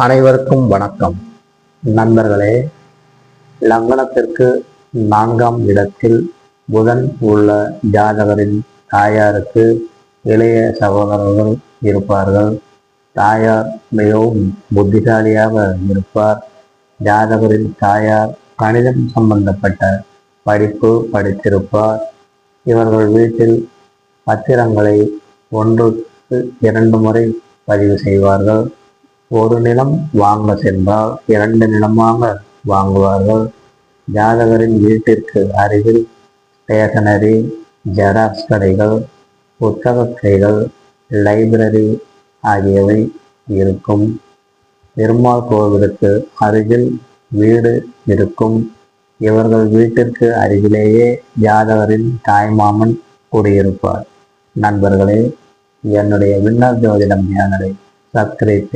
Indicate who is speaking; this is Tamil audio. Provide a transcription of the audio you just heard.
Speaker 1: அனைவருக்கும் வணக்கம். நண்பர்களே, லக்னத்திற்கு 4ஆம் இடத்தில் புதன் உள்ள ஜாதகரின் தாயாருக்கு இளைய சகோதரர்கள் இருப்பார்கள். தாயார் மிகவும் புத்திசாலியாக இருப்பார். ஜாதகரின் தாயார் கணிதம் சம்பந்தப்பட்ட படிப்பு படித்திருப்பார். இவர்கள் வீட்டில் பத்திரங்களை 1க்கு 2 முறை பதிவு செய்வார்கள். ஒரு நிலம் வாங்க சென்றால் 2 நிலமாக வாங்குவார்கள். ஜாதகரின் வீட்டிற்கு அருகில் ஸ்டேஷனரி, ஜெராக்ஸ் கடைகள், புத்தக கடைகள், லைப்ரரி ஆகியவை இருக்கும். பெருமாள் கோவிலுக்கு அருகில் வீடு இருக்கும். இவர்கள் வீட்டிற்கு அருகிலேயே ஜாதகரின் தாய்மாமன் குடியிருப்பார். நண்பர்களே, என்னுடைய விண்ணர் ஜோதிடம் சேனலை சப்ஸ்கிரைப்